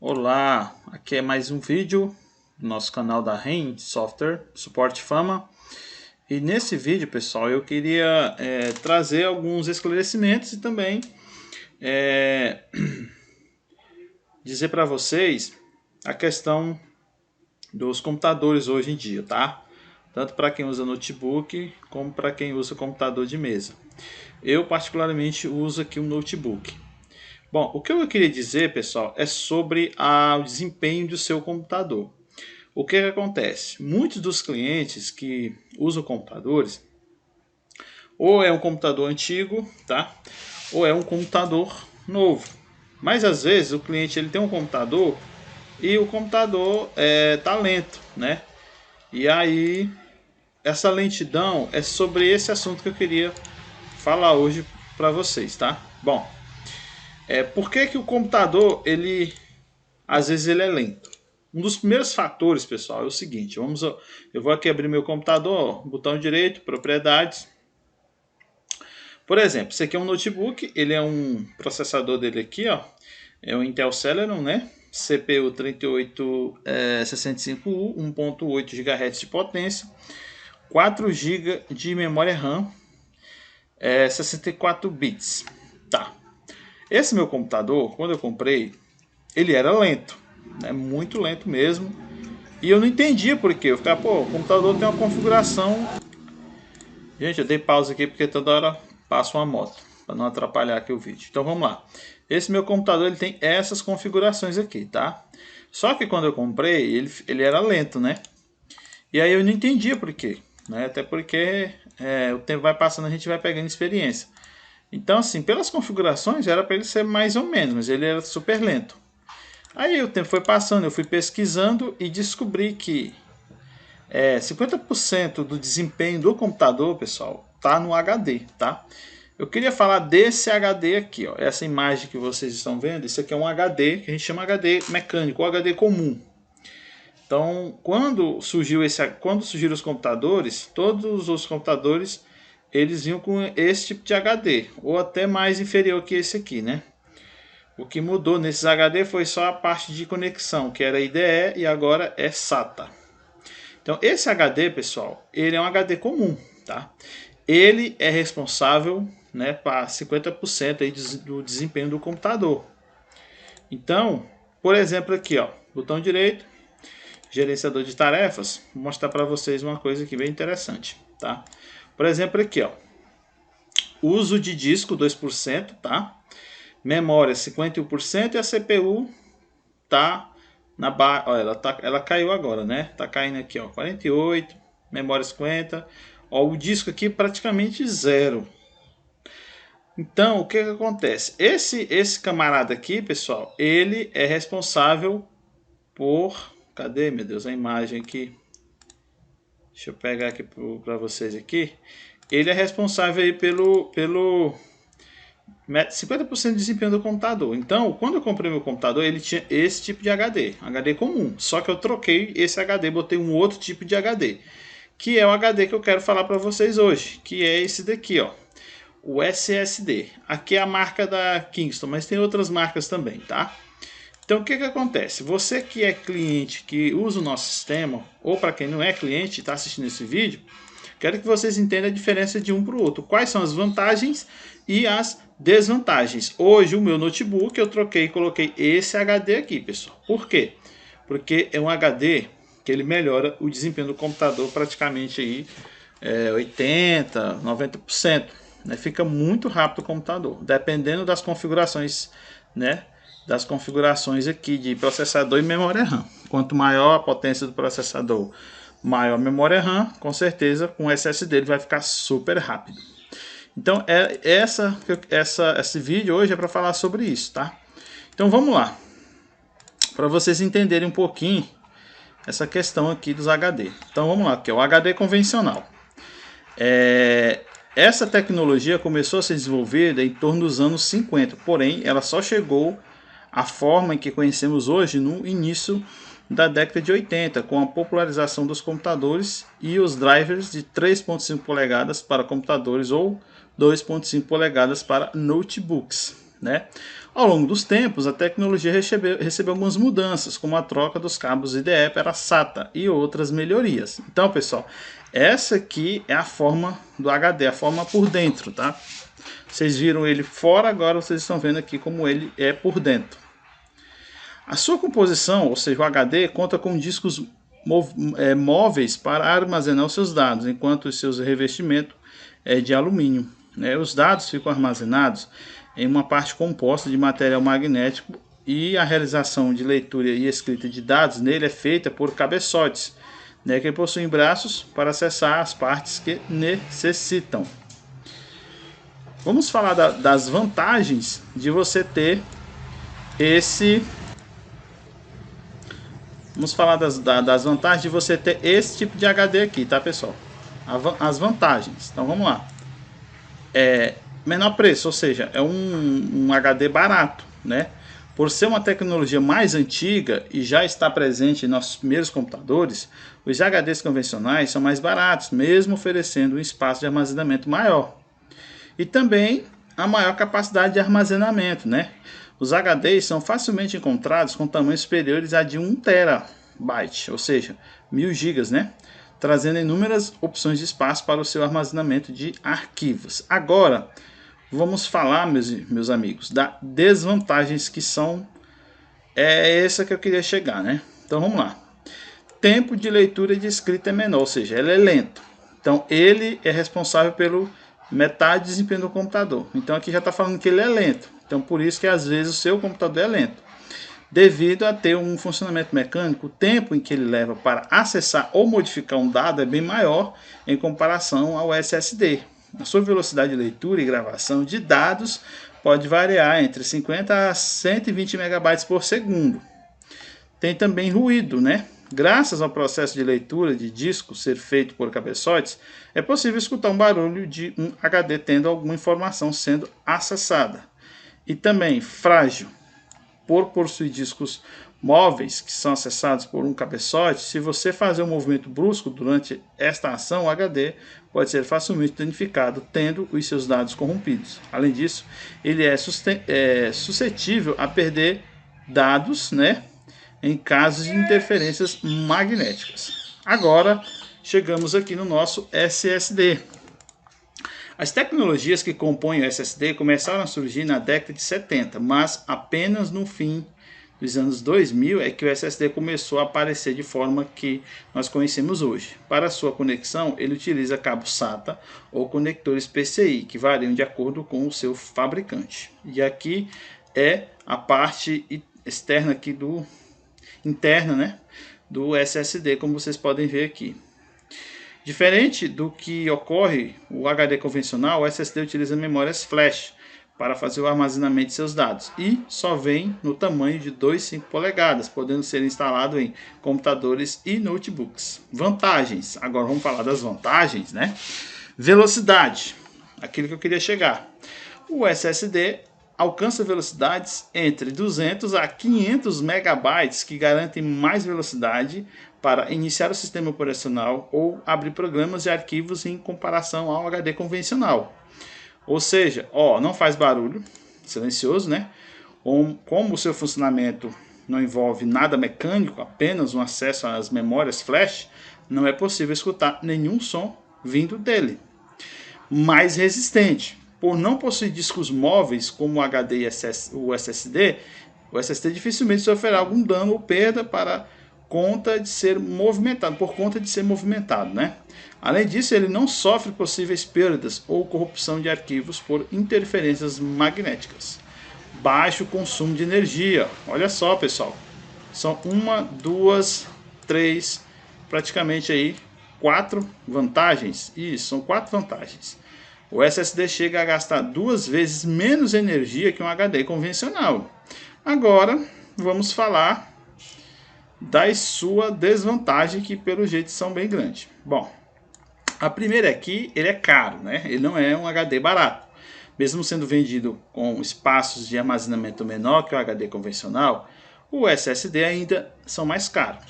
Olá, aqui é mais um vídeo do nosso canal da REN Software Suporte Fama. E nesse vídeo, pessoal, eu queria trazer alguns esclarecimentos e também dizer para vocês a questão dos computadores hoje em dia, tá? Tanto para quem usa notebook como para quem usa computador de mesa. Eu particularmente uso aqui um notebook. Bom, o que eu queria dizer, pessoal, é sobre o desempenho do seu computador. O que acontece? Muitos dos clientes que usam computadores, ou é um computador antigo, tá? Ou é um computador novo. Mas às vezes o cliente ele tem um computador e o computador tá lento, né? E aí essa lentidão é sobre esse assunto que eu queria falar hoje para vocês, tá? Bom, por que o computador ele às vezes ele é lento? Um dos primeiros fatores, pessoal, é o seguinte. Eu vou aqui abrir meu computador, botão direito, propriedades. Por exemplo, esse aqui é um notebook, ele é um processador dele aqui, ó, é um Intel Celeron, né? CPU 3865U, 1.8 GHz de potência, 4 GB de memória RAM, 64 bits. Tá. Esse meu computador, quando eu comprei, ele era lento, né? Muito lento mesmo. E eu não entendia por quê. Eu ficava, o computador tem uma configuração. Gente, eu dei pausa aqui porque toda hora passa uma moto, para não atrapalhar aqui o vídeo. Então vamos lá. Esse meu computador ele tem essas configurações aqui, tá? Só que quando eu comprei, ele era lento, né? E aí eu não entendia por quê, né? Até porque o tempo vai passando, a gente vai pegando experiência. Então assim, pelas configurações era para ele ser mais ou menos, mas ele era super lento. Aí o tempo foi passando, eu fui pesquisando e descobri que 50% do desempenho do computador, pessoal, tá no HD, tá? Eu queria falar desse HD aqui, ó, essa imagem que vocês estão vendo, isso aqui é um HD que a gente chama HD mecânico, ou HD comum. Então, quando surgiram os computadores, todos os computadores eles vinham com esse tipo de HD, ou até mais inferior que esse aqui, né? O que mudou nesses HD foi só a parte de conexão, que era IDE e agora é SATA. Então esse HD, pessoal, ele é um HD comum, tá? Ele é responsável, né, para 50% aí do desempenho do computador. Então, por exemplo aqui, ó, botão direito, gerenciador de tarefas, vou mostrar para vocês uma coisa aqui bem interessante, tá? Por exemplo aqui, ó, uso de disco 2%, tá? Memória 51% e a CPU tá na barra, ela caiu agora, né? Tá caindo aqui, ó, 48, memória 50. Ó, o disco aqui praticamente zero. Então, o que acontece? Esse camarada aqui, pessoal, ele é responsável por... Cadê, meu Deus, a imagem aqui? Deixa eu pegar aqui para vocês aqui. Ele é responsável aí pelo 50% de desempenho do computador. Então, quando eu comprei meu computador, ele tinha esse tipo de HD comum. Só que eu troquei esse HD, botei um outro tipo de HD, que é o HD que eu quero falar para vocês hoje, que é esse daqui, ó, o SSD. Aqui é a marca da Kingston, mas tem outras marcas também, tá? Então, o que acontece? Você que é cliente, que usa o nosso sistema, ou para quem não é cliente e está assistindo esse vídeo, quero que vocês entendam a diferença de um para o outro. Quais são as vantagens e as desvantagens. Hoje o meu notebook eu troquei e coloquei esse HD aqui, pessoal. Por quê? Porque é um HD que ele melhora o desempenho do computador praticamente aí 80, 90%. Né? Fica muito rápido o computador, dependendo das configurações, né? Das configurações aqui de processador e memória RAM. Quanto maior a potência do processador, maior a memória RAM, com certeza com o SSD ele vai ficar super rápido. Então esse vídeo hoje é para falar sobre isso, tá? Então vamos lá, para vocês entenderem um pouquinho essa questão aqui dos HD. Então vamos lá, que é o HD convencional. Essa tecnologia começou a ser desenvolvida em torno dos anos 50, porém ela só chegou à forma em que conhecemos hoje no início da década de 80, com a popularização dos computadores e os drivers de 3.5 polegadas para computadores ou 2.5 polegadas para notebooks. né? Ao longo dos tempos, a tecnologia recebeu algumas mudanças, como a troca dos cabos IDE para SATA e outras melhorias. Então, pessoal, essa aqui é a forma do HD, a forma por dentro, tá? Vocês viram ele fora, agora vocês estão vendo aqui como ele é por dentro. A sua composição, ou seja, o HD, conta com discos móveis para armazenar os seus dados, enquanto os seus revestimentos é de alumínio, né? Os dados ficam armazenados em uma parte composta de material magnético e a realização de leitura e escrita de dados nele é feita por cabeçotes, né, que possuem braços para acessar as partes que necessitam. Vamos falar das vantagens de você ter esse... Vamos falar das vantagens de você ter esse tipo de HD aqui, tá, pessoal? As vantagens. Então vamos lá. Menor preço, ou seja, é um HD barato, né? Por ser uma tecnologia mais antiga e já está presente em nossos primeiros computadores, os HDs convencionais são mais baratos, mesmo oferecendo um espaço de armazenamento maior. E também a maior capacidade de armazenamento, né? Os HDs são facilmente encontrados com tamanhos superiores a de 1 TB, ou seja, 1000 GB, né? Trazendo inúmeras opções de espaço para o seu armazenamento de arquivos. Agora, vamos falar, meus amigos, das desvantagens que são... essa que eu queria chegar, né? Então vamos lá. Tempo de leitura e de escrita é menor, ou seja, ele é lento. Então ele é responsável pelo metade do desempenho do computador. Então aqui já está falando que ele é lento. Então por isso que às vezes o seu computador é lento. Devido a ter um funcionamento mecânico, o tempo em que ele leva para acessar ou modificar um dado é bem maior em comparação ao SSD. A sua velocidade de leitura e gravação de dados pode variar entre 50 a 120 MB por segundo. Tem também ruído, né? Graças ao processo de leitura de disco ser feito por cabeçotes, é possível escutar um barulho de um HD tendo alguma informação sendo acessada. E também frágil. Por possuir discos móveis que são acessados por um cabeçote, se você fazer um movimento brusco durante esta ação, o HD pode ser facilmente danificado, tendo os seus dados corrompidos. Além disso, ele é suscetível a perder dados, né, em casos de interferências magnéticas. Agora, chegamos aqui no nosso SSD. As tecnologias que compõem o SSD começaram a surgir na década de 70, mas apenas no fim dos anos 2000 é que o SSD começou a aparecer de forma que nós conhecemos hoje. Para sua conexão, ele utiliza cabo SATA ou conectores PCI, que variam de acordo com o seu fabricante. E aqui é a parte externa aqui interna, né, do SSD, como vocês podem ver aqui. Diferente do que ocorre o HD convencional, o SSD utiliza memórias flash para fazer o armazenamento de seus dados e só vem no tamanho de 2,5 polegadas, podendo ser instalado em computadores e notebooks. Vantagens, agora vamos falar das vantagens, né? Velocidade, aquilo que eu queria chegar. O SSD alcança velocidades entre 200 a 500 megabytes, que garantem mais velocidade para iniciar o sistema operacional ou abrir programas e arquivos em comparação ao HD convencional. Ou seja, não faz barulho, silencioso, né? Como o seu funcionamento não envolve nada mecânico, apenas um acesso às memórias flash, não é possível escutar nenhum som vindo dele. Mais resistente. Por não possuir discos móveis como o HD e o SSD dificilmente sofrerá algum dano ou perda por conta de ser movimentado, né? Além disso, ele não sofre possíveis perdas ou corrupção de arquivos por interferências magnéticas. Baixo consumo de energia. Olha só, pessoal. São 1, 2, 3, praticamente aí 4 vantagens. Isso, são 4 vantagens. O SSD chega a gastar 2 vezes menos energia que um HD convencional. Agora, vamos falar da sua desvantagem, que pelo jeito são bem grandes. Bom, a primeira aqui, ele é caro, né? Ele não é um HD barato. Mesmo sendo vendido com espaços de armazenamento menor que o HD convencional, o SSD ainda são mais caros.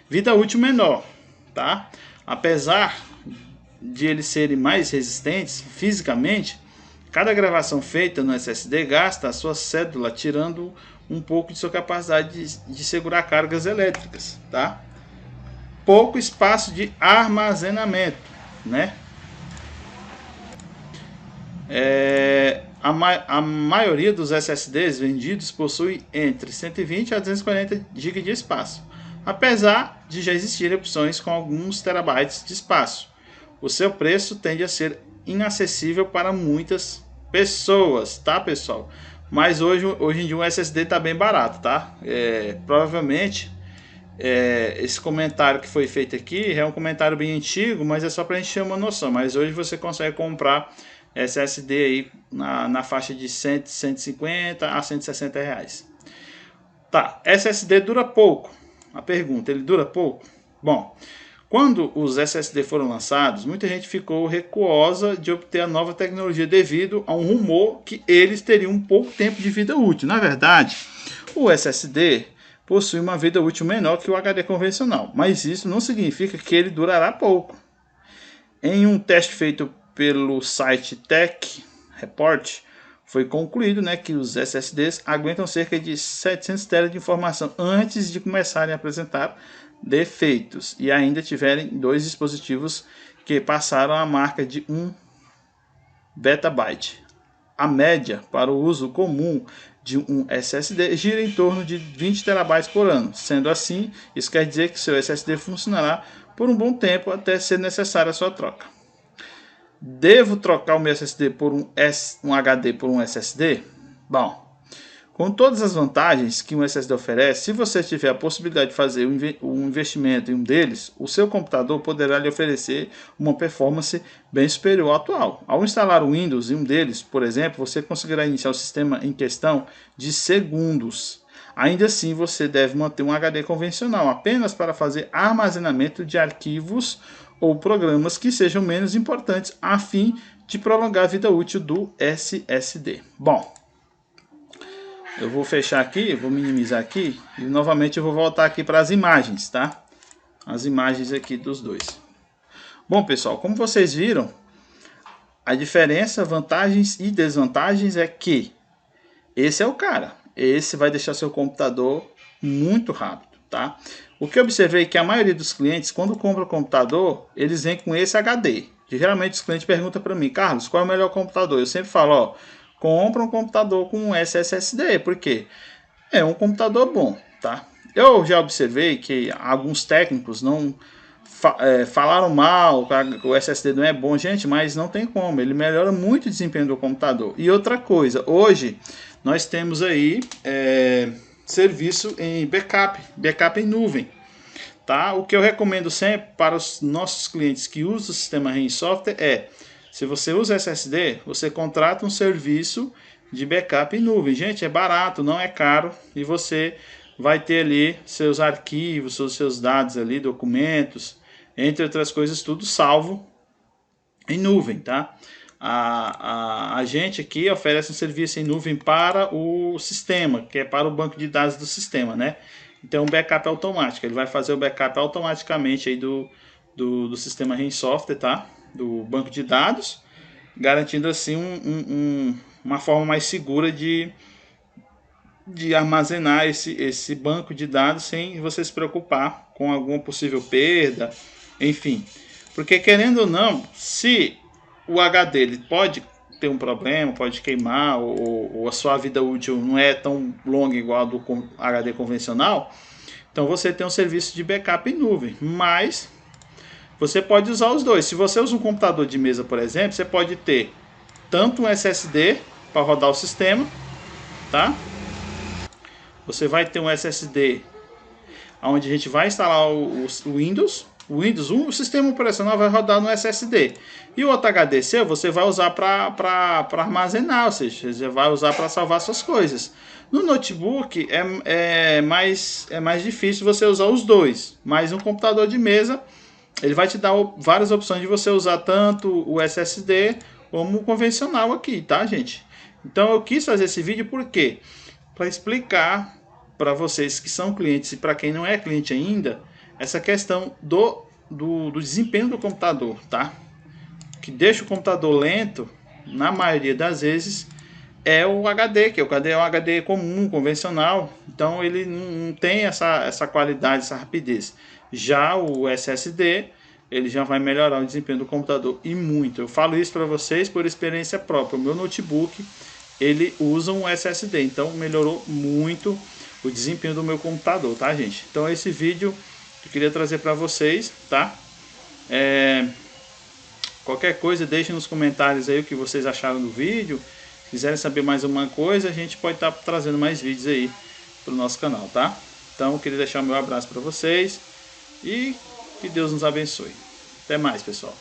Vida útil menor, tá? Apesar de eles serem mais resistentes fisicamente, Cada gravação feita no SSD gasta a sua cédula, tirando um pouco de sua capacidade de segurar cargas elétricas, tá? Pouco espaço de armazenamento, né? A maioria dos SSDs vendidos possui entre 120 a 240 GB de espaço, apesar de já existirem opções com alguns terabytes de espaço. O seu preço tende a ser inacessível para muitas pessoas, tá, pessoal? Mas hoje em dia um SSD está bem barato, tá? Provavelmente esse comentário que foi feito aqui é um comentário bem antigo, mas é só para a gente ter uma noção. Mas hoje você consegue comprar SSD aí na faixa de 150 a 160 reais. Tá, SSD dura pouco. A pergunta, ele dura pouco? Bom, quando os SSD foram lançados, muita gente ficou recuosa de obter a nova tecnologia devido a um rumor que eles teriam um pouco tempo de vida útil. Na verdade, o SSD possui uma vida útil menor que o HD convencional, mas isso não significa que ele durará pouco. Em um teste feito pelo site Tech Report, foi concluído, né, que os SSDs aguentam cerca de 700 TB de informação antes de começarem a apresentar defeitos, e ainda tiverem 2 dispositivos que passaram a marca de 1 betabyte. A média para o uso comum de um SSD gira em torno de 20 TB por ano. Sendo assim, isso quer dizer que seu SSD funcionará por um bom tempo até ser necessária a sua troca. Devo trocar o meu SSD por um HD por um SSD? Bom, com todas as vantagens que um SSD oferece, se você tiver a possibilidade de fazer um investimento em um deles, o seu computador poderá lhe oferecer uma performance bem superior à atual. Ao instalar o Windows em um deles, por exemplo, você conseguirá iniciar o sistema em questão de segundos. Ainda assim, você deve manter um HD convencional apenas para fazer armazenamento de arquivos ou programas que sejam menos importantes, a fim de prolongar a vida útil do SSD. Bom, eu vou fechar aqui, vou minimizar aqui e novamente eu vou voltar aqui para as imagens, tá? As imagens aqui dos dois. Bom, pessoal, como vocês viram, a diferença, vantagens e desvantagens é que esse é o cara. Esse vai deixar seu computador muito rápido, tá? O que eu observei é que a maioria dos clientes, quando compra o computador, eles vêm com esse HD. Geralmente os clientes perguntam para mim, Carlos, qual é o melhor computador? Eu sempre falo, ó, compra um computador com SSD, porque é um computador bom, tá? Eu já observei que alguns técnicos não falaram mal, que o SSD não é bom, gente, mas não tem como, ele melhora muito o desempenho do computador. E outra coisa, hoje nós temos aí serviço em backup em nuvem, tá? O que eu recomendo sempre para os nossos clientes que usam o sistema REN Software é, se você usa SSD, você contrata um serviço de backup em nuvem. Gente, é barato, não é caro, e você vai ter ali seus arquivos, seus dados ali, documentos, entre outras coisas, tudo salvo em nuvem, tá? A gente aqui oferece um serviço em nuvem para o sistema, que é para o banco de dados do sistema, né? Então, um backup automático, ele vai fazer o backup automaticamente aí do sistema REN Software, tá? Do banco de dados, garantindo assim uma forma mais segura de armazenar esse banco de dados sem você se preocupar com alguma possível perda, enfim. Porque querendo ou não, se o HD ele pode ter um problema, pode queimar, ou a sua vida útil não é tão longa igual a do HD convencional, então você tem um serviço de backup em nuvem, mas você pode usar os dois. Se você usa um computador de mesa, por exemplo, você pode ter tanto um SSD para rodar o sistema, tá? Você vai ter um SSD onde a gente vai instalar o Windows. O Windows, o sistema operacional vai rodar no SSD. E o outro HD seu você vai usar para armazenar, ou seja, você vai usar para salvar suas coisas. No notebook é mais difícil você usar os dois, mas um computador de mesa ele vai te dar várias opções de você usar tanto o SSD como o convencional aqui, tá, gente? Então eu quis fazer esse vídeo porque para explicar para vocês que são clientes e para quem não é cliente ainda, essa questão do desempenho do computador, tá? Que deixa o computador lento na maioria das vezes, é o HD, que o HD é um HD comum, convencional, então ele não tem essa qualidade, essa rapidez. Já o SSD, ele já vai melhorar o desempenho do computador e muito. Eu falo isso para vocês por experiência própria. O meu notebook, ele usa um SSD, então melhorou muito o desempenho do meu computador, tá, gente? Então esse vídeo eu queria trazer para vocês, tá? Qualquer coisa, deixe nos comentários aí o que vocês acharam do vídeo. Se quiserem saber mais alguma coisa, a gente pode estar trazendo mais vídeos aí para o nosso canal, tá? Então, eu queria deixar o meu abraço para vocês e que Deus nos abençoe. Até mais, pessoal.